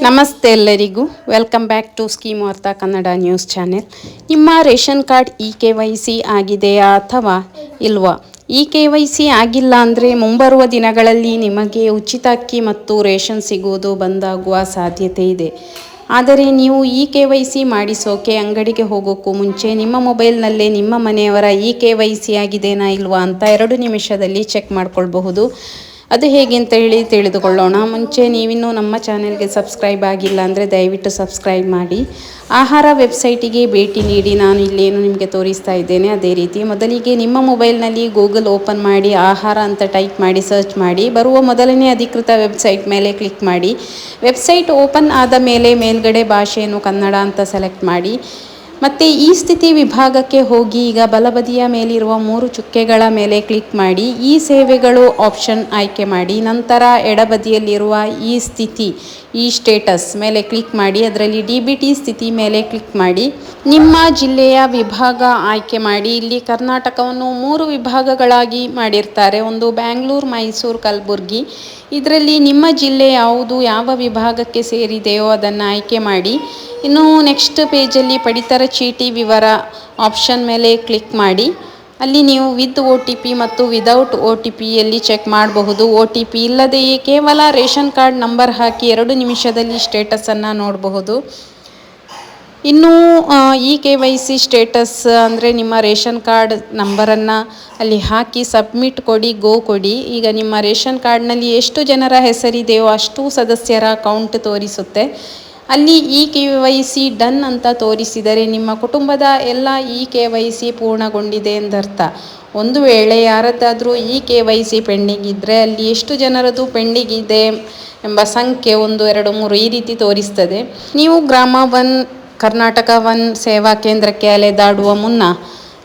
ನಮಸ್ತೆ ಎಲ್ಲರಿಗೂ. Welcome back to scheme ವಾರ್ತಾ ಕನ್ನಡ ನ್ಯೂಸ್ ಚಾನೆಲ್. ನಿಮ್ಮ ರೇಷನ್ ಕಾರ್ಡ್ KYC ಆಗಿದೆಯಾ ಅಥವಾ ಇಲ್ವಾ? KYC ಆಗಿಲ್ಲ ಅಂದರೆ ಮುಂಬರುವ ದಿನಗಳಲ್ಲಿ ನಿಮಗೆ ಉಚಿತ ಅಕ್ಕಿ ಮತ್ತು ರೇಷನ್ ಸಿಗುವುದು ಬಂದಾಗುವ ಸಾಧ್ಯತೆ ಇದೆ. ಆದರೆ ನೀವು KYC ಮಾಡಿಸೋಕೆ ಅಂಗಡಿಗೆ ಹೋಗೋಕ್ಕೂ ಮುಂಚೆ ನಿಮ್ಮ ಮೊಬೈಲ್ನಲ್ಲೇ ನಿಮ್ಮ ಮನೆಯವರ KYC ಆಗಿದೆನಾ ಇಲ್ವಾ ಅಂತ 2 ನಿಮಿಷದಲ್ಲಿ ಚೆಕ್ ಮಾಡ್ಕೊಳ್ಬಹುದು. ಅದು ಹೇಗೆ ಅಂತ ಹೇಳಿ ತಿಳಿದುಕೊಳ್ಳೋಣ. ಮುಂಚೆ ನೀವಿನ್ನೂ ನಮ್ಮ ಚಾನೆಲ್ಗೆ ಸಬ್ಸ್ಕ್ರೈಬ್ ಆಗಿಲ್ಲ ಅಂದರೆ ದಯವಿಟ್ಟು ಸಬ್ಸ್ಕ್ರೈಬ್ ಮಾಡಿ. ಆಹಾರ ವೆಬ್ಸೈಟಿಗೆ ಭೇಟಿ ನೀಡಿ. ನಾನು ಇಲ್ಲೇನು ನಿಮಗೆ ತೋರಿಸ್ತಾ ಇದ್ದೇನೆ ಅದೇ ರೀತಿ. ಮೊದಲಿಗೆ ನಿಮ್ಮ ಮೊಬೈಲ್ನಲ್ಲಿ ಗೂಗಲ್ ಓಪನ್ ಮಾಡಿ ಆಹಾರ ಅಂತ ಟೈಪ್ ಮಾಡಿ ಸರ್ಚ್ ಮಾಡಿ. ಬರುವ ಮೊದಲನೇ ಅಧಿಕೃತ ವೆಬ್ಸೈಟ್ ಮೇಲೆ ಕ್ಲಿಕ್ ಮಾಡಿ. ವೆಬ್ಸೈಟ್ ಓಪನ್ ಆದ ಮೇಲೆ ಮೇಲ್ಗಡೆ ಭಾಷೆಯನ್ನು ಕನ್ನಡ ಅಂತ ಸೆಲೆಕ್ಟ್ ಮಾಡಿ. ಮತ್ತು ಈ ಸ್ಥಿತಿ ವಿಭಾಗಕ್ಕೆ ಹೋಗಿ ಈಗ ಬಲಬದಿಯ ಮೇಲಿರುವ 3 ಚುಕ್ಕೆಗಳ ಮೇಲೆ ಕ್ಲಿಕ್ ಮಾಡಿ. ಈ ಸೇವೆಗಳು ಆಪ್ಷನ್ ಆಯ್ಕೆ ಮಾಡಿ. ನಂತರ ಎಡಬದಿಯಲ್ಲಿರುವ ಈ ಸ್ಥಿತಿ ಸ್ಟೇಟಸ್ ಮೇಲೆ ಕ್ಲಿಕ್ ಮಾಡಿ. ಅದರಲ್ಲಿ DBT ಸ್ಥಿತಿ ಮೇಲೆ ಕ್ಲಿಕ್ ಮಾಡಿ. ನಿಮ್ಮ ಜಿಲ್ಲೆಯ ವಿಭಾಗ ಆಯ್ಕೆ ಮಾಡಿ. ಇಲ್ಲಿ ಕರ್ನಾಟಕವನ್ನು 3 ವಿಭಾಗಗಳಾಗಿ ಮಾಡಿರ್ತಾರೆ. ಒಂದು ಬ್ಯಾಂಗ್ಳೂರು, ಮೈಸೂರು, ಕಲಬುರ್ಗಿ. ಇದರಲ್ಲಿ ನಿಮ್ಮ ಜಿಲ್ಲೆ ಯಾವುದು, ಯಾವ ವಿಭಾಗಕ್ಕೆ ಸೇರಿದೆಯೋ ಅದನ್ನು ಆಯ್ಕೆ ಮಾಡಿ. ಇನ್ನು ನೆಕ್ಸ್ಟ್ ಪೇಜಲ್ಲಿ ಪಡಿತರ ಚೀಟಿ ವಿವರ ಆಪ್ಷನ್ ಮೇಲೆ ಕ್ಲಿಕ್ ಮಾಡಿ. ಅಲ್ಲಿ ನೀವು ವಿತ್ OTP ಮತ್ತು ವಿದೌಟ್ OTPಯಲ್ಲಿ ಚೆಕ್ ಮಾಡಬಹುದು. OTP ಇಲ್ಲದೆಯೇ ಕೇವಲ ರೇಷನ್ ಕಾರ್ಡ್ ನಂಬರ್ ಹಾಕಿ 2 ನಿಮಿಷದಲ್ಲಿ ಸ್ಟೇಟಸನ್ನು ನೋಡಬಹುದು. ಇನ್ನು KYC ಸ್ಟೇಟಸ್ ಅಂದರೆ ನಿಮ್ಮ ರೇಷನ್ ಕಾರ್ಡ್ ನಂಬರನ್ನು ಅಲ್ಲಿ ಹಾಕಿ ಸಬ್ಮಿಟ್ ಕೊಡಿ, ಗೋ ಕೊಡಿ. ಈಗ ನಿಮ್ಮ ರೇಷನ್ ಕಾರ್ಡ್ನಲ್ಲಿ ಎಷ್ಟು ಜನರ ಹೆಸರಿದೆಯೋ ಅಷ್ಟು ಸದಸ್ಯರ ಕೌಂಟ್ ತೋರಿಸುತ್ತೆ. ಅಲ್ಲಿ KYC ಡನ್ ಅಂತ ತೋರಿಸಿದರೆ ನಿಮ್ಮ ಕುಟುಂಬದ ಎಲ್ಲ KYC ಪೂರ್ಣಗೊಂಡಿದೆ ಎಂದರ್ಥ. ಒಂದು ವೇಳೆ ಯಾರದ್ದಾದರೂ KYC ಪೆಂಡಿಂಗ್ ಇದ್ದರೆ ಅಲ್ಲಿ ಎಷ್ಟು ಜನರದು ಪೆಂಡಿಂಗ್ ಇದೆ ಎಂಬ ಸಂಖ್ಯೆ 1, 2, 3 ಈ ರೀತಿ ತೋರಿಸ್ತದೆ. ನೀವು ಗ್ರಾಮ 1, ಕರ್ನಾಟಕ 1 ಸೇವಾ ಕೇಂದ್ರಕ್ಕೆ ಅಲೆದಾಡುವ ಮುನ್ನ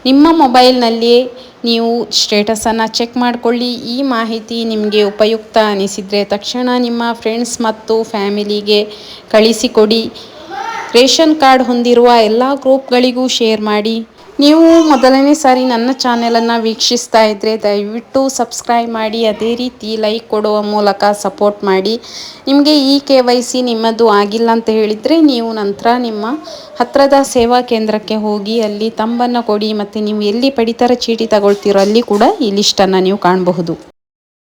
ನಿಮ್ಮ ಮೊಬೈಲ್ನಲ್ಲಿಯೇ ನೀವು ಸ್ಟೇಟಸನ್ನು ಚೆಕ್ ಮಾಡಿಕೊಳ್ಳಿ. ಈ ಮಾಹಿತಿ ನಿಮಗೆ ಉಪಯುಕ್ತ ಅನಿಸಿದರೆ ತಕ್ಷಣ ನಿಮ್ಮ ಫ್ರೆಂಡ್ಸ್ ಮತ್ತು ಫ್ಯಾಮಿಲಿಗೆ ಕಳಿಸಿಕೊಡಿ. ರೇಷನ್ ಕಾರ್ಡ್ ಹೊಂದಿರುವ ಎಲ್ಲ ಗ್ರೂಪ್ಗಳಿಗೂ ಶೇರ್ ಮಾಡಿ. ನೀವು ಮೊದಲನೇ ಸಾರಿ ನನ್ನ ಚಾನೆಲನ್ನು ವೀಕ್ಷಿಸ್ತಾ ಇದ್ದರೆ ದಯವಿಟ್ಟು ಸಬ್ಸ್ಕ್ರೈಬ್ ಮಾಡಿ. ಅದೇ ರೀತಿ ಲೈಕ್ ಕೊಡುವ ಮೂಲಕ ಸಪೋರ್ಟ್ ಮಾಡಿ. ನಿಮಗೆ KYC ನಿಮ್ಮದು ಆಗಿಲ್ಲ ಅಂತ ಹೇಳಿದರೆ ನೀವು ನಂತರ ನಿಮ್ಮ ಹತ್ತಿರದ ಸೇವಾ ಕೇಂದ್ರಕ್ಕೆ ಹೋಗಿ ಅಲ್ಲಿ ತಂಬನ್ನು ಕೊಡಿ. ಮತ್ತು ನೀವು ಎಲ್ಲಿ ಪಡಿತರ ಚೀಟಿ ತಗೊಳ್ತೀರೋ ಅಲ್ಲಿ ಕೂಡ ಈ ಲಿಸ್ಟನ್ನು ನೀವು ಕಾಣಬಹುದು.